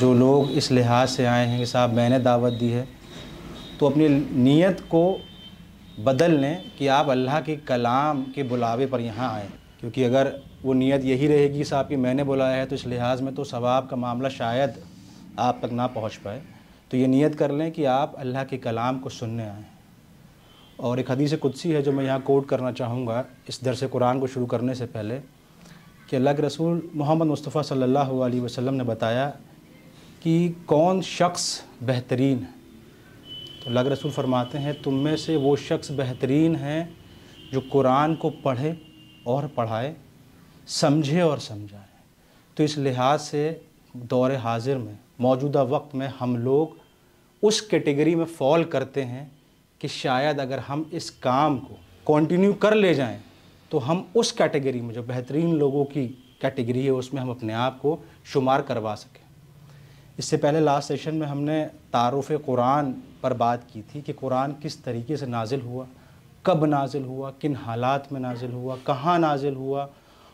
जो लोग इस लिहाज से आए हैं कि साहब मैंने दावत दी है, तो अपनी नीयत को बदल लें कि आप अल्लाह के कलाम के बुलावे पर यहाँ आएँ। क्योंकि अगर वो नीयत यही रहेगी साहब कि मैंने बुलाया है, तो इस लिहाज में तो सवाब का मामला शायद आप तक ना पहुँच पाए। तो ये नीयत कर लें कि आप अल्लाह के कलाम को सुनने आएँ। और एक हदीस कुदसी है जो मैं यहाँ कोट करना चाहूँगा इस दरस कुरान को शुरू करने से पहले, कि अल्लाह के रसूल मोहम्मद मुस्तफ़ा सल्लल्लाहु अलैहि वसल्लम ने बताया कि कौन शख्स बेहतरीन है। तो अल्लाह के रसूल फरमाते हैं, तुम में से वो शख्स बेहतरीन है जो कुरान को पढ़े और पढ़ाए, समझे और समझाए। तो इस लिहाज से दौर हाजिर में, मौजूदा वक्त में हम लोग उस कैटेगरी में फ़ॉल करते हैं कि शायद अगर हम इस काम को कंटिन्यू कर ले जाएं तो हम उस कैटेगरी में, जो बेहतरीन लोगों की कैटेगरी है, उसमें हम अपने आप को शुमार करवा सकें। इससे पहले लास्ट सेशन में हमने तारुफ़ कुरान पर बात की थी कि कुरान किस तरीके से नाजिल हुआ, कब नाजिल हुआ, किन हालात में नाजिल हुआ, कहाँ नाजिल हुआ,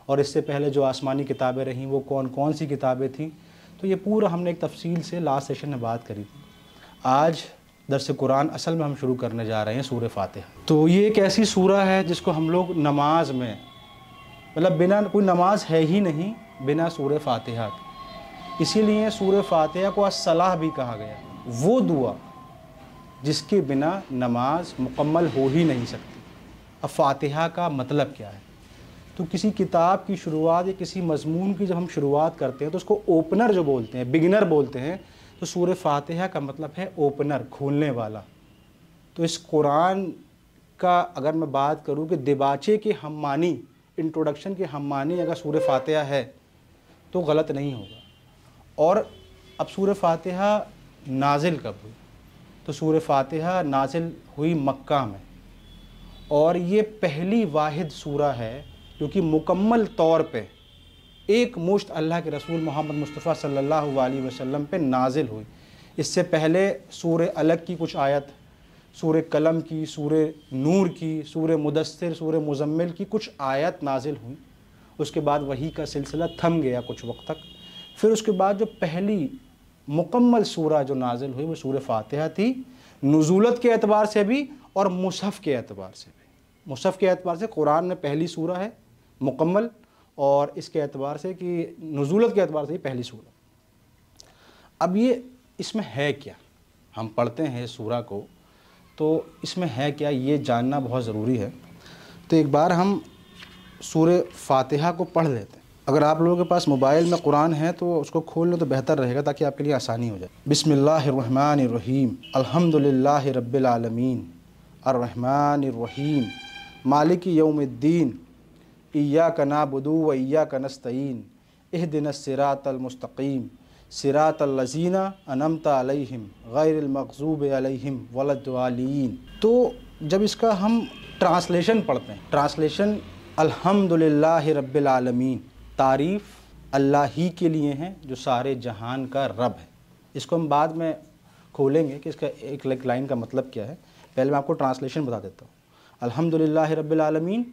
और इससे पहले जो आसमानी किताबें रहीं वो कौन कौन सी किताबें थीं। तो ये पूरा हमने एक तफसील से लास्ट सेशन में बात करी थी। आज दर्स कुरान असल में हम शुरू करने जा रहे हैं सूरह फातिहा। तो ये एक ऐसी सूरा है जिसको हम लोग नमाज में, मतलब बिना कोई नमाज है ही नहीं बिना सूरह फातिहा के, इसीलिए सूरह फातिहा को अस्सलाह भी कहा गया। वो दुआ जिसके बिना नमाज मुकम्मल हो ही नहीं सकती। अब फातिहा का मतलब क्या है? तो किसी किताब की शुरुआत या किसी मज़मून की जब हम शुरुआत करते हैं तो उसको ओपनर जो बोलते हैं, बिगिनर बोलते हैं। तो सूरह फातिहा का मतलब है ओपनर, खोलने वाला। तो इस कुरान का अगर मैं बात करूं कि दिबाचे के हम्मानी, इंट्रोडक्शन के हम्मानी अगर सूरह फातिहा है तो गलत नहीं होगा। और अब सूरह फातिहा नाजिल कब हुई? तो सूरह फातिहा नाजिल हुई मक्का में, और ये पहली वाहिद सूरा है क्योंकि मुकम्मल तौर पे एक मुश्त अल्लाह के रसूल मोहम्मद मुस्तफ़ा सल्लल्लाहु अलैहि वसल्लम पे नाजिल हुई। इससे पहले सूरह अलग की कुछ आयत, सूरह कलम की, सूरह नूर की, सूरह मुदस्सिर, सूरह मुज़म्मिल की कुछ आयत नाजिल हुई। उसके बाद वही का सिलसिला थम गया कुछ वक्त तक। फिर उसके बाद जो पहली मुकम्मल सूरा जो नाजिल हुई वो सूरह फातिहा थी, नुज़ूलत के एतबार से भी और मुसहफ़ के एतबार से भी। मुसहफ़ के एतबार से कुरान में पहली सूरा है मुकम्मल, और इसके एतबार से कि नुज़ूलत के एतबार से ही पहली सूरा। अब ये इसमें है क्या, हम पढ़ते हैं सूरा को तो इसमें है क्या, ये जानना बहुत ज़रूरी है। तो एक बार हम सूरह फातिहा को पढ़ लेते हैं। अगर आप लोगों के पास मोबाइल में कुरान है तो उसको खोल लो तो बेहतर रहेगा, ताकि आपके लिए आसानी हो जाए। बिस्मिल्लाहिर्रहमानिर्रहीम, अल्हम्दुलिल्लाहि रब्बिल आलमीन, अर्रहमानिर रहीम, मालिकी यौमिद्दीन, इय्याका नअबुदु व इय्याका नस्तईन, इहदिनस सिरातल मुस्तकीम, सिरातल लज़ीना अनअमता अलैहिम गैरिल मग़ज़ूबि अलैहिम वलद्दालीन। तो जब इसका हम ट्रांसलेशन पढ़ते हैं, ट्रांसलेशन अल्हम्दुलिल्लाहि रब्बिल आलमीन, तारीफ़ अल्लाह ही के लिए हैं जो सारे जहान का रब है। इसको हम बाद में खोलेंगे कि इसका एक लाइन का मतलब क्या है। पहले मैं आपको ट्रांसलेशन बता देता हूँ। अल्हम्दुलिल्लाहि रब्बिल आलमीन,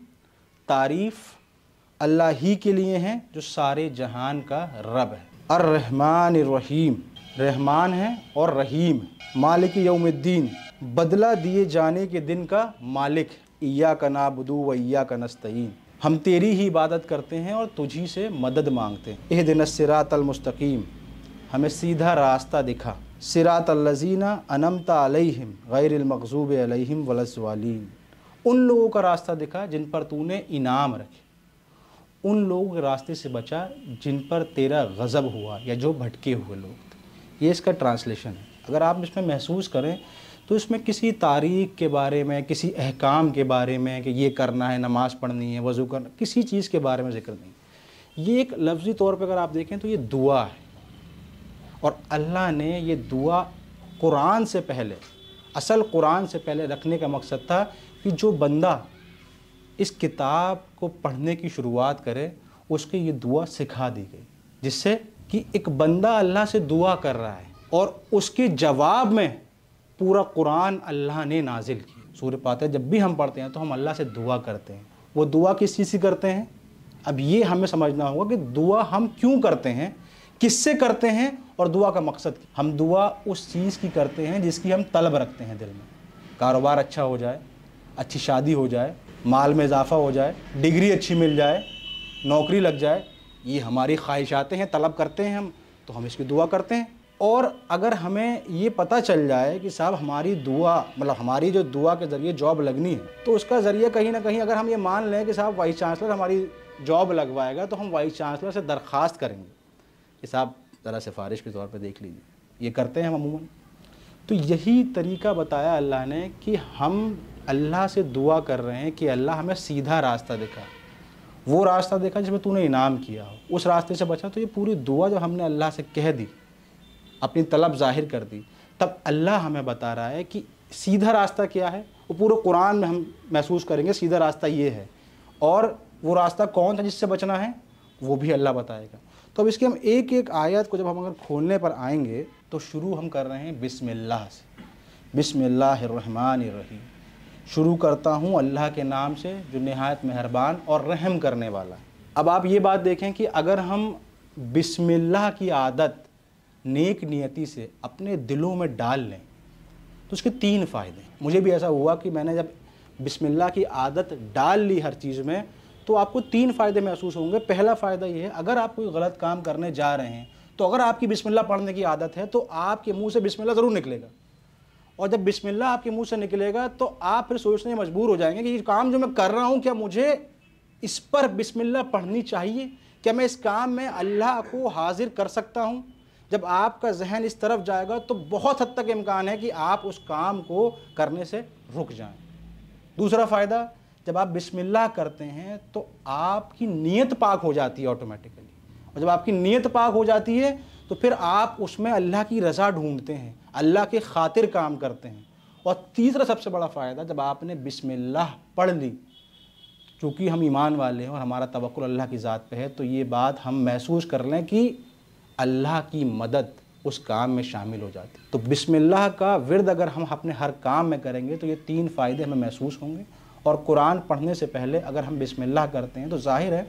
तारीफ़ अल्लाह ही के लिए हैं जो सारे जहान का रब है। अर्रहमानिर रहीम, रहमान है और रहीम है। मालिक यौमिद्दीन, बदला दिए जाने के दिन का मालिक। इय्याका नअबुदु व इय्याका नस्तईन, हम तेरी ही इबादत करते हैं और तुझी से मदद मांगते हैं। इहदिनस सिरातल मुस्तकीम, हमें सीधा रास्ता दिखा। सिरातल लज़ीना अनअमता अलैहिम गैरिल मग़ज़ूबि अलैहिम वलद्दालीन, उन लोगों का रास्ता दिखा जिन पर तूने इनाम रखे, उन लोगों के रास्ते से बचा जिन पर तेरा गज़ब हुआ या जो भटके हुए लोग थे। ये इसका ट्रांसलेशन है। अगर आप इसमें महसूस करें तो इसमें किसी तारीख़ के बारे में, किसी अहकाम के बारे में कि ये करना है, नमाज़ पढ़नी है, वज़ू करना, किसी चीज़ के बारे में ज़िक्र नहीं। ये एक लफ्ज़ी तौर पर अगर आप देखें तो ये दुआ है, और अल्लाह ने ये दुआ कुरान से पहले, असल कुरान से पहले रखने का मकसद था कि जो बंदा इस किताब को पढ़ने की शुरुआत करे उसके ये दुआ सिखा दी गई, जिससे कि एक बंदा अल्लाह से दुआ कर रहा है और उसके जवाब में पूरा कुरान अल्लाह ने नाजिल किया। सूरह फातिहा जब भी हम पढ़ते हैं तो हम अल्लाह से दुआ करते हैं। वो दुआ किस चीज़ से करते हैं? अब ये हमें समझना होगा कि दुआ हम क्यों करते हैं, किससे करते हैं और दुआ का मकसद। हम दुआ उस चीज़ की करते हैं जिसकी हम तलब रखते हैं दिल में। कारोबार अच्छा हो जाए, अच्छी शादी हो जाए, माल में इजाफा हो जाए, डिग्री अच्छी मिल जाए, नौकरी लग जाए, ये हमारी ख्वाहिशातें हैं, तलब करते हैं हम, तो हम इसकी दुआ करते हैं। और अगर हमें ये पता चल जाए कि साहब हमारी दुआ, मतलब हमारी जो दुआ के ज़रिए जॉब लगनी है, तो उसका ज़रिए कहीं ना कहीं अगर हम ये मान लें कि साहब वाइस चांसलर हमारी जॉब लगवाएगा, तो हम वाइस चांसलर से दरख्वास्त करेंगे कि साहब ज़रा सिफारिश के तौर पे देख लीजिए। ये करते हैं हम अमूमन। तो यही तरीका बताया अल्लाह ने कि हम अल्लाह से दुआ कर रहे हैं कि अल्लाह हमें सीधा रास्ता दिखा, वो रास्ता देखा जिसमें तूने इनाम किया हो, उस रास्ते से बचा। तो ये पूरी दुआ जो हमने अल्लाह से कह दी, अपनी तलब जाहिर कर दी, तब अल्लाह हमें बता रहा है कि सीधा रास्ता क्या है। वो पूरे कुरान में हम महसूस करेंगे सीधा रास्ता ये है, और वो रास्ता कौन सा जिससे बचना है वो भी अल्लाह बताएगा। तो अब इसके हम एक एक आयत को जब हम अगर खोलने पर आएंगे तो शुरू हम कर रहे हैं बिस्मिल्लाह से। बिस्मिल्लाहिर्रहमानिर्रहीम, शुरू करता हूँ अल्लाह के नाम से जो निहायत मेहरबान और रहम करने वाला है। अब आप ये बात देखें कि अगर हम बिस्मिल्लाह की आदत नेक नियति से अपने दिलों में डाल लें तो उसके 3 फ़ायदे। मुझे भी ऐसा हुआ कि मैंने जब बिस्मिल्लाह की आदत डाल ली हर चीज़ में, तो आपको 3 फ़ायदे महसूस होंगे। पहला फ़ायदा ये है, अगर आप कोई गलत काम करने जा रहे हैं तो अगर आपकी बिस्मिल्लाह पढ़ने की आदत है तो आपके मुंह से बिस्मिल्लाह ज़रूर निकलेगा, और जब बिस्मिल्लाह आपके मुंह से निकलेगा तो आप फिर सोचने मजबूर हो जाएंगे कि ये काम जो मैं कर रहा हूँ, क्या मुझे इस पर बिस्मिल्लाह पढ़नी चाहिए, क्या मैं इस काम में अल्लाह को हाजिर कर सकता हूँ। जब आपका जहन इस तरफ जाएगा तो बहुत हद तक इम्कान है कि आप उस काम को करने से रुक जाएं। दूसरा फ़ायदा, जब आप बिस्मिल्लाह करते हैं तो आपकी नीयत पाक हो जाती है ऑटोमेटिकली, और जब आपकी नीयत पाक हो जाती है तो फिर आप उसमें अल्लाह की रज़ा ढूंढते हैं, अल्लाह के खातिर काम करते हैं। और तीसरा सबसे बड़ा फ़ायदा, जब आपने बिस्मिल्लाह पढ़ ली, चूँकि हम ईमान वाले हैं और हमारा तवक्कुल अल्लाह की ज़ात पे है, तो ये बात हम महसूस कर लें कि अल्लाह की मदद उस काम में शामिल हो जाती है। तो बिस्मिल्लाह का विर्द अगर हम अपने हर काम में करेंगे तो ये 3 फ़ायदे हमें महसूस होंगे। और कुरान पढ़ने से पहले अगर हम बिस्मिल्लाह करते हैं तो जाहिर है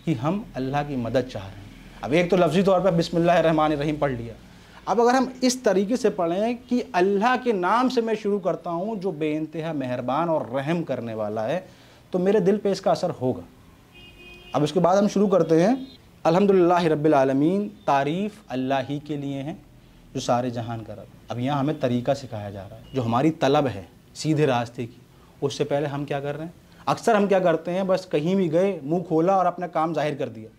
कि हम अल्लाह की मदद चाह रहे हैं। अब एक तो लफ्ज़ी तौर पर बिस्मिल्लाहिर्रहमानिर्रहीम पढ़ लिया, अब अगर हम इस तरीके से पढ़ें कि अल्लाह के नाम से मैं शुरू करता हूँ जो बेइंतहा मेहरबान और रहम करने वाला है, तो मेरे दिल पे इसका असर होगा। अब इसके बाद हम शुरू करते हैं अल्हम्दुलिल्लाहि रब्बिल आलमीन, तारीफ़ अल्लाह ही के लिए हैं जो सारे जहान का रब। अब यहाँ हमें तरीका सिखाया जा रहा है, जो हमारी तलब है सीधे रास्ते की, उससे पहले हम क्या कर रहे हैं। अक्सर हम क्या करते हैं, बस कहीं भी गए मुंह खोला और अपना काम जाहिर कर दिया,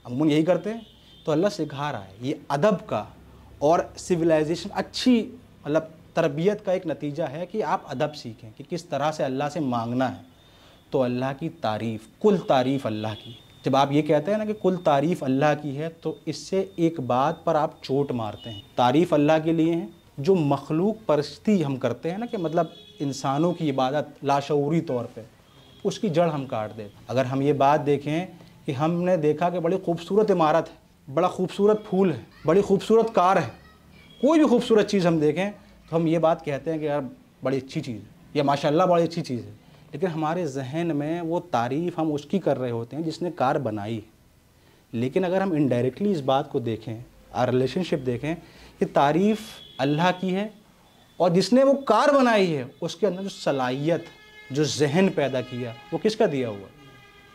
अमूमन यही करते हैं। तो अल्लाह सिखा रहा है, ये अदब का और सिविलाइजेशन, अच्छी मतलब तरबियत का एक नतीजा है कि आप अदब सीखें कि किस तरह से अल्लाह से मांगना है। तो अल्लाह की तारीफ़, कुल तारीफ़ अल्लाह की। जब आप ये कहते हैं ना कि कुल तारीफ़ अल्लाह की है, तो इससे एक बात पर आप चोट मारते हैं। तारीफ़ अल्लाह के लिए है जो मखलूक परस्ती हम करते हैं ना, कि मतलब इंसानों की इबादत लाशऊरी तौर पे, उसकी जड़ हम काट दें। अगर हम ये बात देखें कि हमने देखा कि बड़ी खूबसूरत इमारत है, बड़ा खूबसूरत फूल है, बड़ी खूबसूरत कार है, कोई भी खूबसूरत चीज़ हम देखें तो हम ये बात कहते हैं कि यार बड़ी अच्छी चीज़ है, या माशाल्लाह बड़ी अच्छी चीज़ है। लेकिन हमारे जहन में वो तारीफ़ हम उसकी कर रहे होते हैं जिसने कार बनाई है। लेकिन अगर हम इनडायरेक्टली इस बात को देखें, रिलेशनशिप देखें कि तारीफ़ अल्लाह की है, और जिसने वो कार बनाई है उसके अंदर जो सलाहियत, जो जहन पैदा किया, वो किसका दिया हुआ?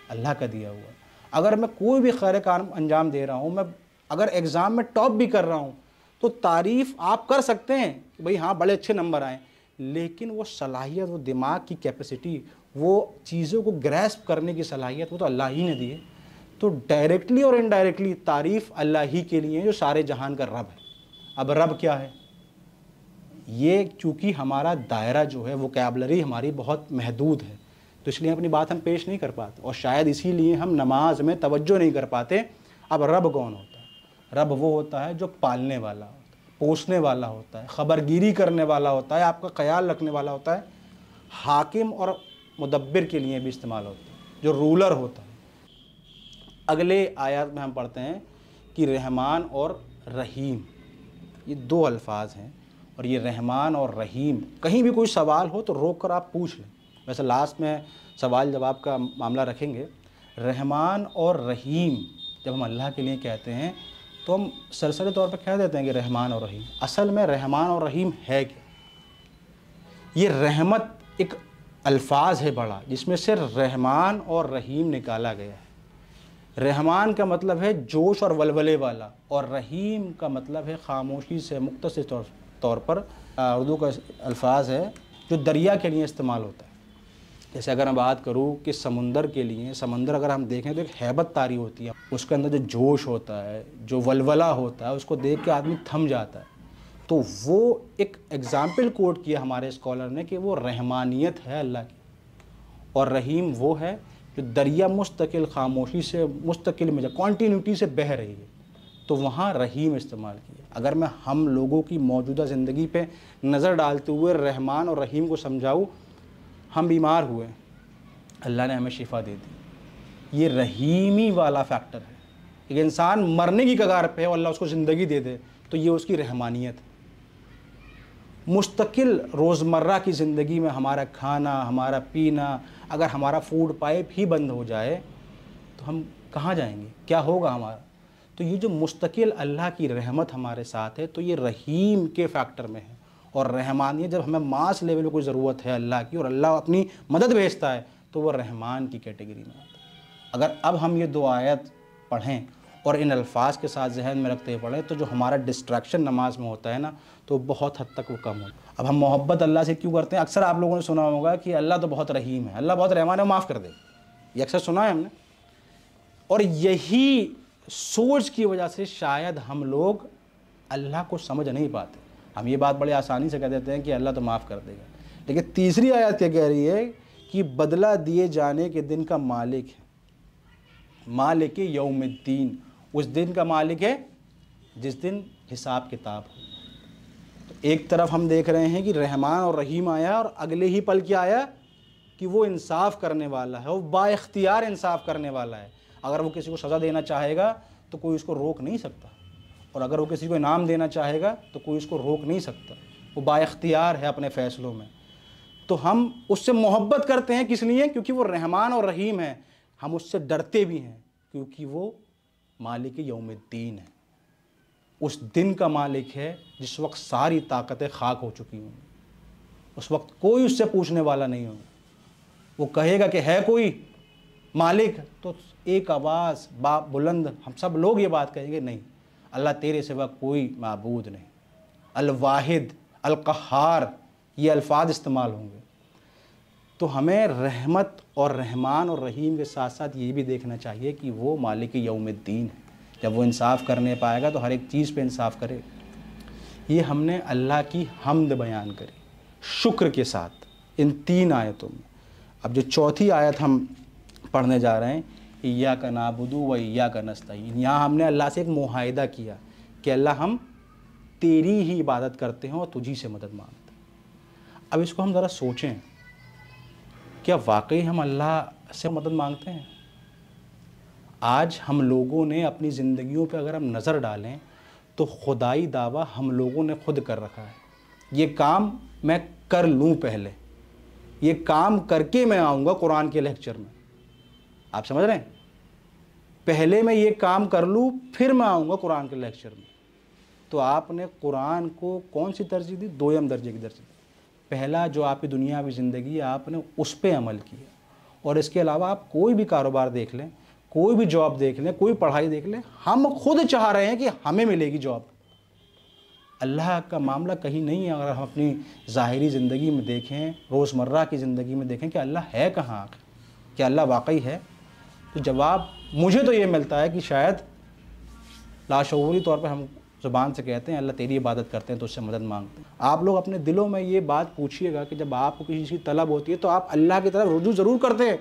अल्लाह का दिया हुआ। अगर मैं कोई भी खैर काम अंजाम दे रहा हूँ, मैं अगर एग्ज़ाम में टॉप भी कर रहा हूँ, तो तारीफ़ आप कर सकते हैं कि भाई हाँ बड़े अच्छे नंबर आए, लेकिन वो सलाहियत, वो दिमाग की कैपेसिटी, वो चीज़ों को ग्रैस्प करने की सलाहियत, वो तो अल्लाह ही ने दी है। तो डायरेक्टली और इनडायरेक्टली तारीफ़ अल्लाह ही के लिए जो सारे जहान का रब है। अब रब क्या है, ये चूँकि हमारा दायरा जो है, वोकैबलरी हमारी बहुत महदूद है, तो इसलिए अपनी बात हम पेश नहीं कर पाते, और शायद इसीलिए हम नमाज में तवज्जो नहीं कर पाते। अब रब कौन होता है? रब वो होता है जो पालने वाला होता है, पोसने वाला होता है, ख़बरगिरी करने वाला होता है, आपका ख्याल रखने वाला होता है। हाकिम और मुदब्बिर के लिए भी इस्तेमाल होता है, जो रूलर होता है। अगले आयत में हम पढ़ते हैं कि रहमान और रहीम, ये 2 अल्फाज हैं, और ये रहमान और रहीम, कहीं भी कोई सवाल हो तो रोक कर आप पूछ लें। वैसे लास्ट में सवाल जवाब का मामला रखेंगे। रहमान और रहीम जब हम अल्लाह के लिए कहते हैं तो हम सरसरी तौर पर कह देते हैं कि रहमान और रहीम। असल में रहमान और रहीम है क्या? ये रहमत एक अल्फाज है बड़ा, जिसमें से रहमान और रहीम निकाला गया है। रहमान का मतलब है जोश और वलवले वाला, और रहीम का मतलब है खामोशी से मुख्तसर तौर पर उर्दू का अल्फाज है जो दरिया के लिए इस्तेमाल होता है। जैसे अगर मैं बात करूँ कि समंदर के लिए, समंदर अगर हम देखें तो एक हैबत तारी होती है, उसके अंदर जो जोश होता है, जो वलवला होता है, उसको देख के आदमी थम जाता है। तो वो एक एग्ज़ाम्पल कोट किया हमारे स्कॉलर ने कि वो रहमानियत है अल्लाह की, और रहीम वो है जो दरिया मुस्तकिल खामोशी से मुस्तकिल में कॉन्टीन्यूटी से बह रही है, तो वहाँ रहीम इस्तेमाल किया। अगर मैं हम लोगों की मौजूदा ज़िंदगी पे नज़र डालते हुए रहमान और रहीम को समझाऊँ, हम बीमार हुए, अल्लाह ने हमें शिफा दे दी, ये रहीमी वाला फैक्टर है। एक इंसान मरने की कगार पे है और अल्लाह उसको ज़िंदगी दे दे, तो ये उसकी रहमानियत है। मुस्तकिल रोज़मर्रा की ज़िंदगी में हमारा खाना, हमारा पीना, अगर हमारा फूड पाइप ही बंद हो जाए तो हम कहाँ जाएंगे, क्या होगा हमारा? तो ये जो मुस्तकिल अल्लाह की रहमत हमारे साथ है, तो ये रहीम के फैक्टर में है। और रहमानियत जब हमें मास लेवल पे कोई ज़रूरत है अल्लाह की और अल्लाह अपनी मदद भेजता है, तो वह रहमान की कैटेगरी में आता है। अगर अब हम ये 2 आयत पढ़ें और इन अल्फाज के साथ जहन में रखते हुए पढ़ें, तो जो हमारा डिस्ट्रैक्शन नमाज में होता है ना, तो बहुत हद तक वो कम होता है। अब हम मोहब्बत अल्लाह से क्यों करते हैं? अक्सर आप लोगों ने सुना होगा कि अल्लाह तो बहुत रहीम है, अल्लाह बहुत रहमान है, माफ़ कर दे, ये अक्सर सुना है हमने। और यही सोच की वजह से शायद हम लोग अल्लाह को समझ नहीं पाते। हम ये बात बड़े आसानी से कह देते हैं कि अल्लाह तो माफ़ कर देगा, लेकिन तीसरी आयत क्या कह रही है कि बदला दिए जाने के दिन का मालिक है, मालिक यौमिद्दीन, उस दिन का मालिक है जिस दिन हिसाब किताब हो। तो एक तरफ हम देख रहे हैं कि रहमान और रहीम आया, और अगले ही पल क्या आया कि वो इंसाफ करने वाला है, वो बाइख्तियार इंसाफ करने वाला है। अगर वो किसी को सज़ा देना चाहेगा तो कोई उसको रोक नहीं सकता, और अगर वो किसी को इनाम देना चाहेगा तो कोई उसको रोक नहीं सकता। वो बाइख्तियार है अपने फ़ैसलों में। तो हम उससे मोहब्बत करते हैं किस लिए? क्योंकि वो रहमान और रहीम है। हम उससे डरते भी हैं क्योंकि वो मालिक यौमिद्दीन है, उस दिन का मालिक है जिस वक्त सारी ताकतें खाक हो चुकी होंगी। उस वक्त कोई उससे पूछने वाला नहीं होगा। वो कहेगा कि है कोई मालिक, तो एक आवाज़ बुलंद हम सब लोग ये बात कहेंगे, नहीं, अल्लाह तेरे सिवा कोई माबूद नहीं। अल वाहिद, अल क़हार, ये अल्फाज इस्तेमाल होंगे। तो हमें रहमत और रहमान और रहीम के साथ साथ ये भी देखना चाहिए कि वो मालिक यौमिद्दीन है। जब वो इंसाफ करने पाएगा तो हर एक चीज़ पे इंसाफ करे। ये हमने अल्लाह की हम्द बयान करी शुक्र के साथ इन 3 आयतों में। अब जो चौथी आयत हम पढ़ने जा रहे हैं, इय्याका नाबुदु व इय्याका नस्तईन, यहाँ हमने अल्लाह से एक मुआहिदा किया कि अल्लाह हम तेरी ही इबादत करते हैं और तुझी से मदद मांगते हैं। अब इसको हम ज़रा सोचें, क्या वाकई हम अल्लाह से मदद मांगते हैं? आज हम लोगों ने अपनी ज़िंदगियों पे अगर हम नज़र डालें तो खुदाई दावा हम लोगों ने खुद कर रखा है। ये काम मैं कर लूँ, पहले ये काम करके मैं आऊँगा कुरान के लेक्चर में। आप समझ रहे हैं? पहले मैं ये काम कर लूँ फिर मैं आऊँगा कुरान के लेक्चर में। तो आपने कुरान को कौन सी तरजीह दी? 2 दर्जे की तरजीह। पहला जो आपकी दुनियावी ज़िंदगी है आपने उस पर अमल किया, और इसके अलावा आप कोई भी कारोबार देख लें, कोई भी जॉब देख लें, कोई पढ़ाई देख लें, हम खुद चाह रहे हैं कि हमें मिलेगी जॉब। अल्लाह का मामला कहीं नहीं है। अगर हम अपनी ज़ाहिरी ज़िंदगी में देखें, रोज़मर्रा की ज़िंदगी में देखें कि अल्लाह है कहाँ, क्या अल्लाह वाकई है? तो जवाब मुझे तो ये मिलता है कि शायद लाशऊरी तौर पर हम ज़ुबान से कहते हैं अल्लाह तेरी इबादत करते हैं तो उससे मदद मांगते हैं। आप लोग अपने दिलों में ये बात पूछिएगा कि जब आपको किसी चीज़ की तलब होती है तो आप अल्लाह की तरफ रुजू ज़रूर करते हैं,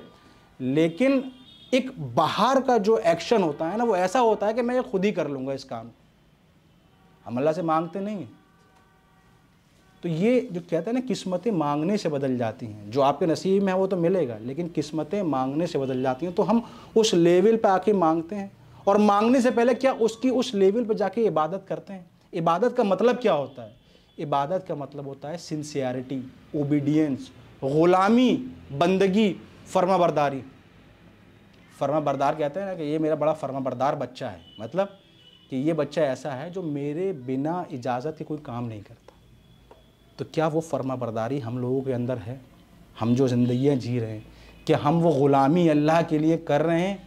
लेकिन एक बाहर का जो एक्शन होता है ना, वो ऐसा होता है कि मैं ये खुद ही कर लूँगा इस काम। हम अल्लाह से मांगते नहीं हैं। तो ये जो कहते हैं ना, किस्मतें मांगने से बदल जाती हैं। जो आपके नसीब में है वो तो मिलेगा, लेकिन किस्मतें मांगने से बदल जाती हैं। तो हम उस लेवल पे आके मांगते हैं, और मांगने से पहले क्या उसकी उस लेवल पे जाके इबादत करते हैं। इबादत का मतलब क्या होता है? इबादत का मतलब होता है सिंसियरिटी, ओबीडियंस, ग़ुलामी, बंदगी, फर्माबरदारी। फर्माबरदार कहते हैं ना कि ये मेरा बड़ा फर्माबरदार बच्चा है, मतलब कि ये बच्चा ऐसा है जो मेरे बिना इजाज़त के कोई काम नहीं करता, तो क्या वो फर्माबरदारी हम लोगों के अंदर है? हम जो ज़िंदगियाँ जी रहे हैं, क्या हम वो ग़ुलामी अल्लाह के लिए कर रहे हैं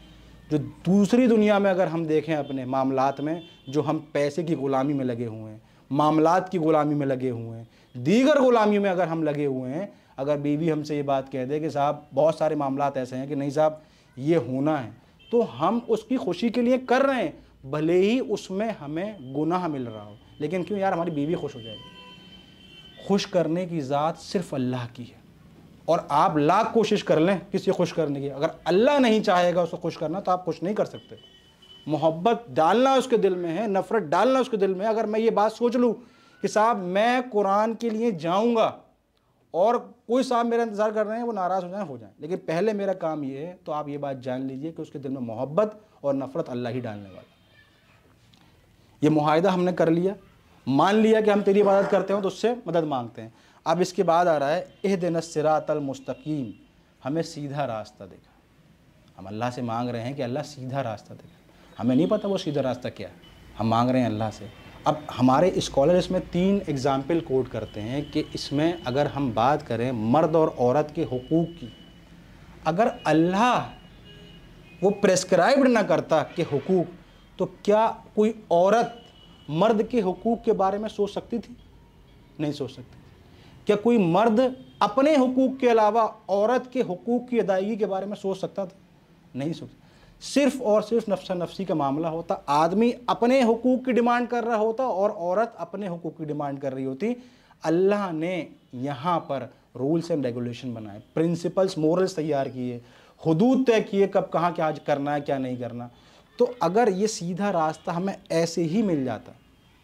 जो दूसरी दुनिया में अगर हम देखें अपने मामलात में, जो हम पैसे की ग़ुलामी में लगे हुए हैं, मामलात की ग़ुलामी में लगे हुए हैं, दीगर ग़ुलामी में अगर हम लगे हुए हैं, अगर बीवी हमसे ये बात कह दे कि साहब बहुत सारे मामलात ऐसे हैं कि नहीं साहब ये होना है, तो हम उसकी खुशी के लिए कर रहे हैं, भले ही उसमें हमें गुनाह मिल रहा हो, लेकिन क्यों यार, हमारी बीवी खुश हो जाएगी। खुश करने की ज़ात सिर्फ़ अल्लाह की है, और आप लाख कोशिश कर लें किसी खुश करने की, अगर अल्लाह नहीं चाहेगा उसको खुश करना तो आप खुश नहीं कर सकते। मोहब्बत डालना उसके दिल में है, नफ़रत डालना उसके दिल में है। अगर मैं ये बात सोच लूँ कि साहब मैं कुरान के लिए जाऊँगा और कोई साहब मेरा इंतज़ार कर रहे हैं, वो नाराज़ हो जाएं, लेकिन पहले मेरा काम ये है, तो आप ये बात जान लीजिए कि उसके दिल में मोहब्बत और नफ़रत अल्लाह ही डालने वाला। ये मुआहिदा हमने कर लिया, मान लिया कि हम तेरी इबादत करते हो तो उससे मदद मांगते हैं। अब इसके बाद आ रहा है इहदिनस सिरातल मुस्तकीम, हमें सीधा रास्ता दिखा। हम अल्लाह से मांग रहे हैं कि अल्लाह सीधा रास्ता दिखा, हमें नहीं पता वो सीधा रास्ता क्या है, हम मांग रहे हैं अल्लाह से। अब हमारे स्कॉलर इसमें 3 एग्ज़ाम्पल कोट करते हैं कि इसमें अगर हम बात करें मर्द और औरत के हुकूक की, अगर अल्लाह वो प्रेस्क्राइब्ड ना करता कि हुकूक, तो क्या कोई औरत मर्द के हुकूक के बारे में सोच सकती थी? नहीं सोच सकती। क्या कोई मर्द अपने हुकूक के अलावा औरत के हुकूक की अदायगी के बारे में सोच सकता था? नहीं सोच। सिर्फ़ और सिर्फ नफ्सा नफ्सी का मामला होता, आदमी अपने हुकूक की डिमांड कर रहा होता और औरत अपने हुकूक की डिमांड कर रही होती। अल्लाह ने यहाँ पर रूल्स एंड रेगुलेशन बनाए, प्रिंसिपल्स, मोरल्स तैयार किए, हुदूद तय किए कब कहाँ क्या करना है क्या नहीं करना। तो अगर ये सीधा रास्ता हमें ऐसे ही मिल जाता,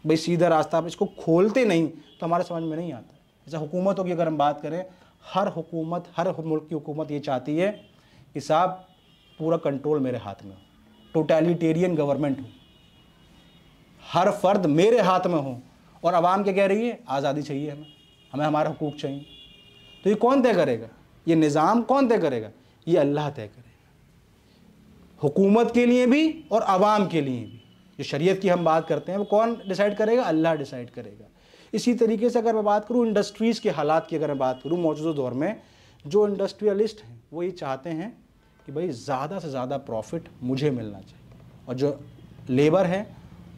भाई सीधा रास्ता, आप इसको खोलते नहीं तो हमारे समझ में नहीं आता। जैसे हुकूमतों की अगर हम बात करें, हर हुकूमत, हर मुल्क की हुकूमत ये चाहती है कि साहब पूरा कंट्रोल मेरे हाथ में हो, टोटलिटेरियन गवर्नमेंट हो, हर फर्द मेरे हाथ में हो, और आवाम क्या कह रही है? आज़ादी चाहिए, हमें हमारा हुकूक चाहिए। तो ये कौन तय करेगा? ये निज़ाम कौन तय करेगा? ये अल्लाह तय करेगा, हुकूमत के लिए भी और आवाम के लिए भी। जो शरीयत की हम बात करते हैं वो कौन डिसाइड करेगा? अल्लाह डिसाइड करेगा। इसी तरीके से अगर मैं बात करूँ इंडस्ट्रीज़ के हालात की, अगर मैं बात करूँ मौजूदा दौर में, जो इंडस्ट्रियलिस्ट हैं वो ये चाहते हैं कि भाई ज़्यादा से ज़्यादा प्रॉफिट मुझे मिलना चाहिए, और जो लेबर है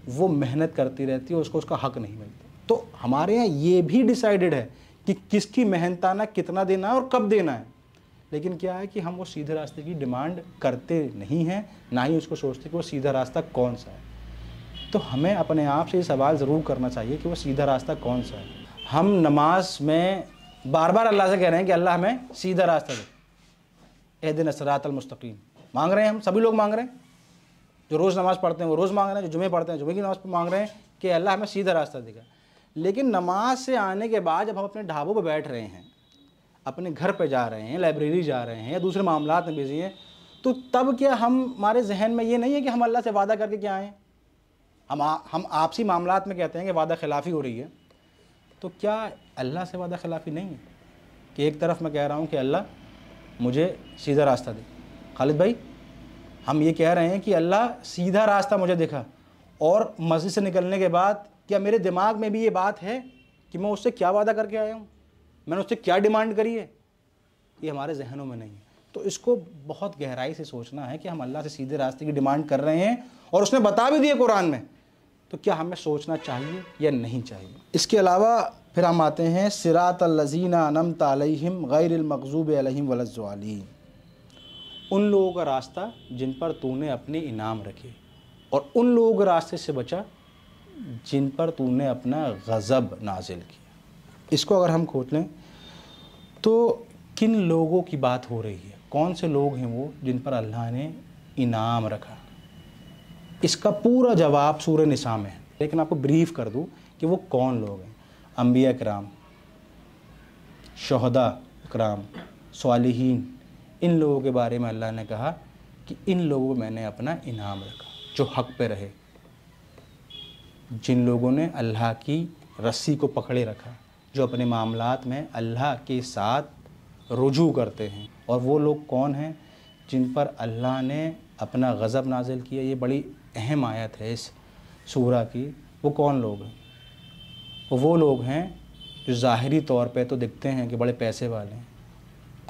वो मेहनत करती रहती है, उसको उसका हक नहीं मिलता। तो हमारे यहाँ ये भी डिसाइडेड है कि किसकी मेहनताना कितना देना है और कब देना है, लेकिन क्या है कि हम वो सीधे रास्ते की डिमांड करते नहीं हैं, ना ही उसको सोचते कि वो सीधा रास्ता कौन सा है। तो हमें अपने आप से ये सवाल ज़रूर करना चाहिए कि वो सीधा रास्ता कौन सा है। हम नमाज में बार बार अल्लाह से कह रहे हैं कि अल्लाह हमें सीधा रास्ता दे, इहदिनस सिरातल मुस्तकीम मांग रहे हैं, हम सभी लोग मांग रहे हैं। जो रोज़ नमाज़ पढ़ते हैं वो रोज़ मांग रहे हैं, जो जुमे पढ़ते हैं जुमे की नमाज़ पर मांग रहे हैं कि अल्लाह हमें सीधा रास्ता देगा। लेकिन नमाज से आने के बाद जब हम अपने ढाबों पर बैठ रहे हैं, अपने घर पे जा रहे हैं, लाइब्रेरी जा रहे हैं या दूसरे मामलात में बिजी हैं, तो तब क्या हमारे जहन में ये नहीं है कि हम अल्लाह से वादा करके क्या आएँ? हम आपसी मामलात में कहते हैं कि वादा खिलाफ़ी हो रही है, तो क्या अल्लाह से वादा खिलाफ़ी नहीं है कि एक तरफ मैं कह रहा हूँ कि अल्लाह मुझे सीधा रास्ता दे? खालिद भाई, हम ये कह रहे हैं कि अल्लाह सीधा रास्ता मुझे दिखा, और मस्जिद से निकलने के बाद क्या मेरे दिमाग में भी ये बात है कि मैं उससे क्या वादा करके आया हूँ, मैंने उससे क्या डिमांड करी है? ये हमारे जहनों में नहीं है। तो इसको बहुत गहराई से सोचना है कि हम अल्लाह से सीधे रास्ते की डिमांड कर रहे हैं और उसने बता भी दिया कुरान में, तो क्या हमें सोचना चाहिए या नहीं चाहिए? इसके अलावा फिर हम आते हैं सिरातल लज़ीना अनअमता अलैहिम गैरिल मग़ज़ूबि अलैहिम वलज़्ज़ालिन, उन लोगों का रास्ता जिन पर तूने अपने इनाम रखे, और उन लोगों के रास्ते से बचा जिन पर तूने अपना गज़ब नाजिल किया। इसको अगर हम खोज लें तो किन लोगों की बात हो रही है? कौन से लोग हैं वो जिन पर अल्लाह ने इनाम रखा? इसका पूरा जवाब सूरह निसा में है, लेकिन आपको ब्रीफ कर दूं कि वो कौन लोग हैं। अंबिया कराम, शुहदा कराम, सालिहीन, इन लोगों के बारे में अल्लाह ने कहा कि इन लोगों को मैंने अपना इनाम रखा जो हक़ पे रहे, जिन लोगों ने अल्लाह की रस्सी को पकड़े रखा, जो अपने मामलात में अल्लाह के साथ रुजू करते हैं। और वो लोग कौन हैं? जिन पर अल्लाह ने अपना गज़ब नाजिल किया। ये बड़ी अहम आयत है इस सूरा की, वो कौन लोग हैं? वो लोग हैं जो ज़ाहिरी तौर पे तो दिखते हैं कि बड़े पैसे वाले हैं।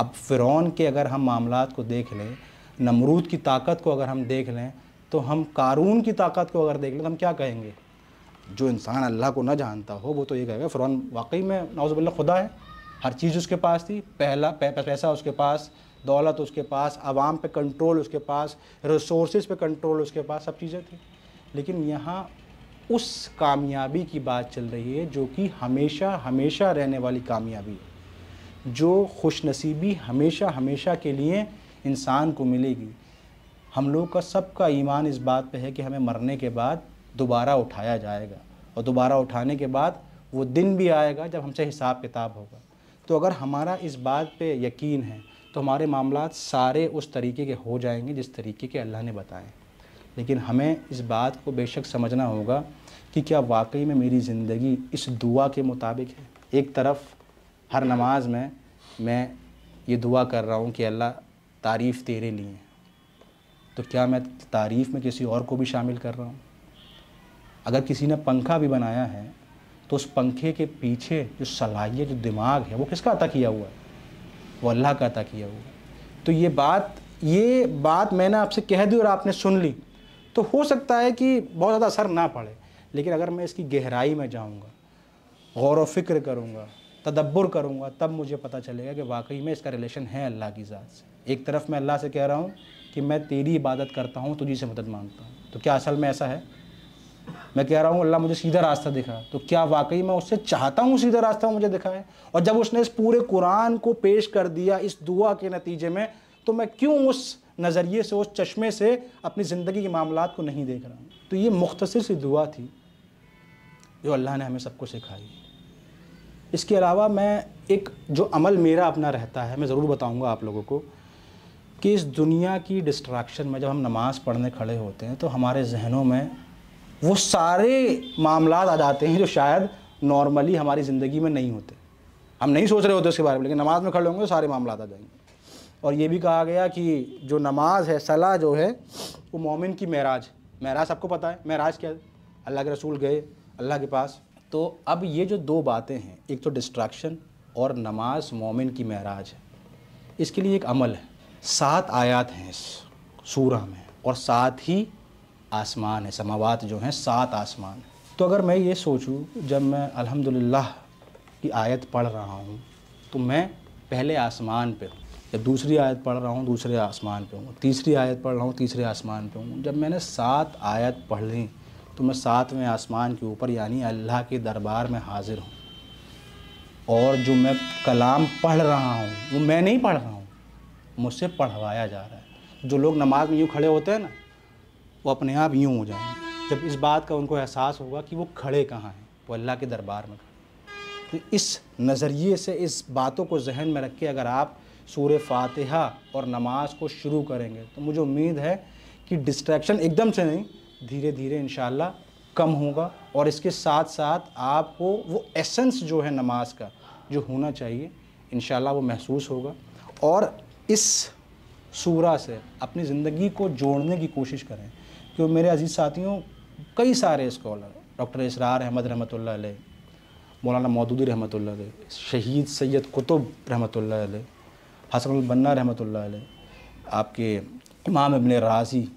अब फ़िरौन के अगर हम मामलात को देख लें, नमरूद की ताकत को अगर हम देख लें, तो हम कारून की ताकत को अगर देख लें तो हम क्या कहेंगे? जो इंसान अल्लाह को न जानता हो वो तो ये कहेगा फ़िरौन वाकई में नाउज़ुबिल्लाह खुदा है। हर चीज़ उसके पास थी, पैसा उसके पास, दौलत उसके पास, आवाम पे कंट्रोल उसके पास, रिसोर्सेज पे कंट्रोल उसके पास, सब चीज़ें थी। लेकिन यहाँ उस कामयाबी की बात चल रही है जो कि हमेशा हमेशा रहने वाली कामयाबी है, जो खुशनसीबी हमेशा हमेशा के लिए इंसान को मिलेगी। हम लोग का सबका ईमान इस बात पे है कि हमें मरने के बाद दोबारा उठाया जाएगा, और दोबारा उठाने के बाद वो दिन भी आएगा जब हमसे हिसाब किताब होगा। तो अगर हमारा इस बात पे यकीन है तो हमारे मामलात सारे उस तरीके के हो जाएंगे जिस तरीके के अल्लाह ने बताए। लेकिन हमें इस बात को बेशक समझना होगा कि क्या वाकई में मेरी ज़िंदगी इस दुआ के मुताबिक है। एक तरफ हर नमाज में मैं ये दुआ कर रहा हूँ कि अल्लाह तारीफ़ तेरे लिए है, तो क्या मैं तारीफ़ में किसी और को भी शामिल कर रहा हूँ? अगर किसी ने पंखा भी बनाया है तो उस पंखे के पीछे जो सलाहियत, जो दिमाग है, वो किसका अता किया हुआ है? वो अल्लाह का अता किया हुआ है। तो ये बात मैंने आपसे कह दी और आपने सुन ली, तो हो सकता है कि बहुत ज़्यादा असर ना पड़े। लेकिन अगर मैं इसकी गहराई में जाऊँगा, गौर व फिक्र करूँगा, तदब्बुर करूँगा, तब मुझे पता चलेगा कि वाकई में इसका रिलेशन है अल्लाह की ज़ात से। एक तरफ मैं अल्लाह से कह रहा हूँ कि मैं तेरी इबादत करता हूँ, तुझी से मदद मांगता हूँ, तो क्या असल में ऐसा है? मैं कह रहा हूँ अल्लाह मुझे सीधा रास्ता दिखा, तो क्या वाकई मैं उससे चाहता हूँ सीधा रास्ता मुझे दिखाए? और जब उसने इस पूरे कुरान को पेश कर दिया इस दुआ के नतीजे में, तो मैं क्यों उस नज़रिए से, उस चश्मे से अपनी ज़िंदगी के मामलात को नहीं देख रहा हूँ? तो ये मुख्तसर सी दुआ थी जो अल्लाह ने हमें सबको सिखाई। इसके अलावा मैं एक जो अमल मेरा अपना रहता है, मैं ज़रूर बताऊँगा आप लोगों को कि इस दुनिया की डिस्ट्रैक्शन में जब हम नमाज़ पढ़ने खड़े होते हैं तो हमारे जहनों में वो सारे मामलात आ जाते हैं जो शायद नॉर्मली हमारी ज़िंदगी में नहीं होते। हम नहीं सोच रहे होते उसके बारे में, लेकिन नमाज़ में खड़े होंगे तो सारे मामलात आ जाएंगे। और ये भी कहा गया कि जो नमाज है, सलाह जो है, वो मोमिन की महराज सबको पता है। महराज क्या है? अल्लाह के रसूल गए अल्लाह के पास। तो अब ये जो दो बातें हैं, एक तो डिस्ट्रैक्शन और नमाज मोमिन की महराज है, इसके लिए एक अमल है। 7 आयत हैं इस सूरा में, और 7 ही आसमान है, समावात जो हैं 7 आसमान है। तो अगर मैं ये सोचूं, जब मैं अल्हम्दुलिल्लाह की आयत पढ़ रहा हूँ तो मैं पहले आसमान पे हूँ, जब दूसरी आयत पढ़ रहा हूँ दूसरे आसमान पे हूँ, तीसरी आयत पढ़ रहा हूँ तीसरे आसमान पे हूँ। जब मैंने 7 आयत पढ़ ली तो मैं 7वें आसमान के ऊपर यानी अल्लाह के दरबार में हाजिर हूँ, और जो मैं कलाम पढ़ रहा हूँ वो मैं नहीं पढ़ रहा हूँ, मुझसे पढ़वाया जा रहा है। जो लोग नमाज में यूँ खड़े होते हैं ना, वो अपने आप यूँ हो जाएंगे जब इस बात का उनको एहसास होगा कि वो खड़े कहाँ हैं, वो अल्लाह के दरबार में खड़े। तो इस नज़रिए से, इस बातों को जहन में रख के अगर आप सूरह फातिहा और नमाज को शुरू करेंगे तो मुझे उम्मीद है कि डिस्ट्रैक्शन एकदम से नहीं, धीरे धीरे इंशाअल्लाह कम होगा, और इसके साथ साथ आपको वो एसेंस जो है नमाज का जो होना चाहिए इंशाअल्लाह वो महसूस होगा। और इस सूरा से अपनी ज़िंदगी को जोड़ने की कोशिश करें, क्योंकि मेरे अजीज़ साथियों कई सारे स्कॉलर, डॉक्टर इसरार अहमद रहमतुल्लाह अलैह, मौलाना मौदूदी रहमतुल्लाह अलैह, शहीद सैयद कुतुब रहमतुल्लाह अलैह, हसन अल बन्ना रहमतुल्लाह अलैह, आपके इमाम इब्न राज़ी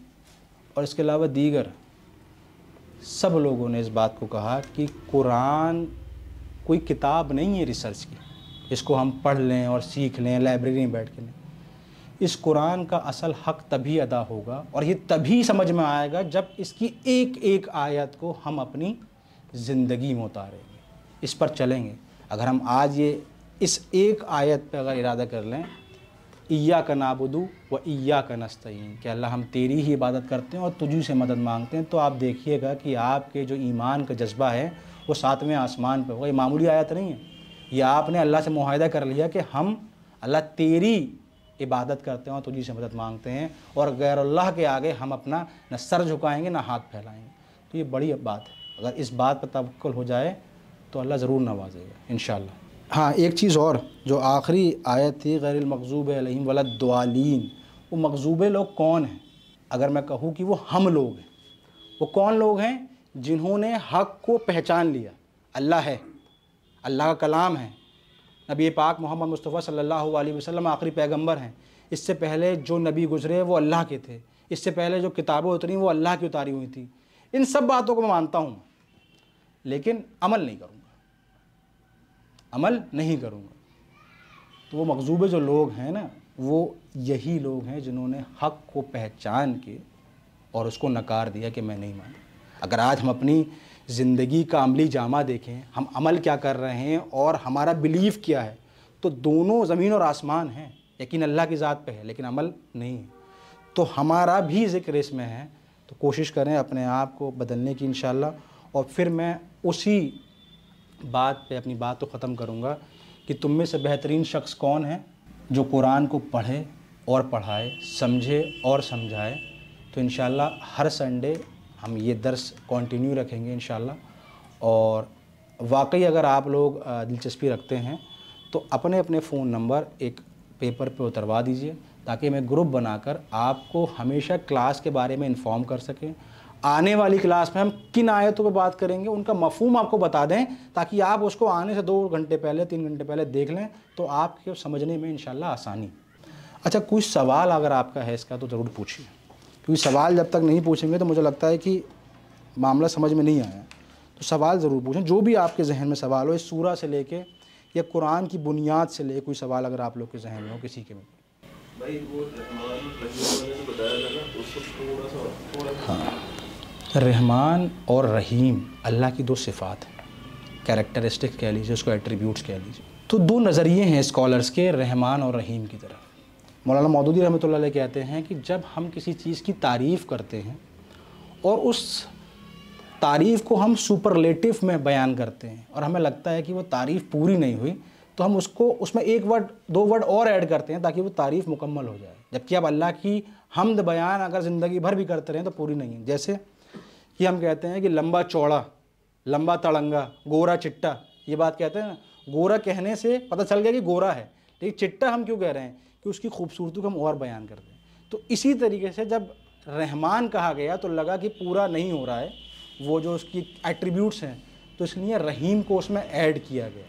और इसके अलावा दीगर सब लोगों ने इस बात को कहा कि कुरान कोई किताब नहीं है रिसर्च की, इसको हम पढ़ लें और सीख लें, लाइब्रेरी में बैठ के लें। इस कुरान का असल हक़ तभी अदा होगा और ये तभी समझ में आएगा जब इसकी एक एक आयत को हम अपनी ज़िंदगी में उतारेंगे, इस पर चलेंगे। अगर हम आज ये इस एक आयत पर अगर इरादा कर लें, इय्याका नाबुदु व इय्याका नस्तईन, कि अल्लाह हम तेरी ही इबादत करते हैं और तुझी से मदद मांगते हैं, तो आप देखिएगा कि आपके जो ईमान का जज्बा है वो 7वें आसमान पे होगा। ये मामूली आयत नहीं है, ये आपने अल्लाह से मुआहिदा कर लिया कि हम अल्लाह तेरी इबादत करते हैं और तुझी से मदद मांगते हैं, और गैर अल्लाह के आगे हम अपना न सर झुकाएंगे ना हाथ फैलाएंगे। तो ये बड़ी बात है, अगर इस बात पर तवक्कुल हो जाए तो अल्लाह ज़रूर नवाजेगा इंशाअल्लाह। हाँ, एक चीज़ और, जो आखिरी आयत थी गैरिल मग़ज़ूब अलैहिम वलद्दालीन, वो मग़ज़ूबे लोग कौन हैं? अगर मैं कहूँ कि वो हम लोग हैं, वो कौन लोग हैं जिन्होंने हक़ को पहचान लिया। अल्लाह है, अल्लाह का कलाम है, नबी पाक मोहम्मद मुस्तफ़ा सल्लल्लाहु अलैहि वसल्लम आखिरी पैगंबर हैं। इससे पहले जो नबी गुज़रे वो अल्लाह के थे, इससे पहले जो किताबें उतरी वो अल्लाह की उतारी हुई थी। इन सब बातों को मैं मानता हूँ, लेकिन अमल नहीं करूँगा, अमल नहीं करूँगा। तो वो मग़ज़ूबे जो लोग हैं ना, वो यही लोग हैं जिन्होंने हक़ को पहचान के और उसको नकार दिया कि मैं नहीं माना। अगर आज हम अपनी ज़िंदगी का अमली जामा देखें, हम अमल क्या कर रहे हैं और हमारा बिलीव क्या है, तो दोनों ज़मीन और आसमान हैं। यकीन अल्लाह की ज़ात पे है, लेकिन अमल नहीं है। तो हमारा भी ज़िक्र इसमें है। तो कोशिश करें अपने आप को बदलने की इंशाअल्लाह। और फिर मैं उसी बात पे अपनी बात तो ख़त्म करूँगा कि तुम में से बेहतरीन शख्स कौन है, जो कुरान को पढ़े और पढ़ाए, समझे और समझाए। तो इंशाअल्लाह हर संडे हम ये दर्स कंटिन्यू रखेंगे इंशाअल्लाह। और वाकई अगर आप लोग दिलचस्पी रखते हैं तो अपने अपने फ़ोन नंबर एक पेपर पे उतरवा दीजिए, ताकि मैं ग्रुप बनाकर आपको हमेशा क्लास के बारे में इन्फॉर्म कर सकें। आने वाली क्लास में हम किन आयतों पे बात करेंगे उनका मफ़हूम आपको बता दें, ताकि आप उसको आने से 2 घंटे पहले 3 घंटे पहले देख लें, तो आपके समझने में इंशाअल्लाह आसानी। अच्छा, कोई सवाल अगर आपका है इसका तो ज़रूर पूछिए, क्योंकि सवाल जब तक नहीं पूछेंगे तो मुझे लगता है कि मामला समझ में नहीं आया। तो सवाल ज़रूर पूछें, जो भी आपके जहन में सवाल हो, इस सूरा से लेके या कुरान की बुनियाद से ले कोई सवाल अगर आप लोग के जहन में हो किसी के में। भाई वो बताया था ना, उसको थोड़ा सा हाँ, रहमान और रहीम अल्लाह की 2 सिफ़ात हैं, कैरेक्टरिस्टिक्स कह लीजिए, उसको एट्रीब्यूट्स कह लीजिए। तो 2 नज़रिए हैं स्कॉलर्स के रहमान और रहीम की तरफ। मौलाना मौदूदी रहमतुल्लाह अलैह कहते हैं कि जब हम किसी चीज़ की तारीफ़ करते हैं और उस तारीफ़ को हम सुपरलेटिव में बयान करते हैं और हमें लगता है कि वो तारीफ़ पूरी नहीं हुई, तो हम उसको उसमें 1 वर्ड 2 वर्ड और ऐड करते हैं ताकि वो तारीफ़ मुकम्मल हो जाए। जबकि अब अल्लाह की हमद बयान अगर ज़िंदगी भर भी करते रहें तो पूरी नहीं है। जैसे कि हम कहते हैं कि लंबा चौड़ा, लंबा तड़ंगा, गोरा चिट्टा, ये बात कहते हैं ना। गोरा कहने से पता चल गया कि गोरा है, लेकिन चिट्टा हम क्यों कह रहे हैं, कि उसकी खूबसूरती को हम और बयान करते हैं। तो इसी तरीके से जब रहमान कहा गया तो लगा कि पूरा नहीं हो रहा है वो जो उसकी एट्रीब्यूट्स हैं, तो इसलिए रहीम को उसमें ऐड किया गया।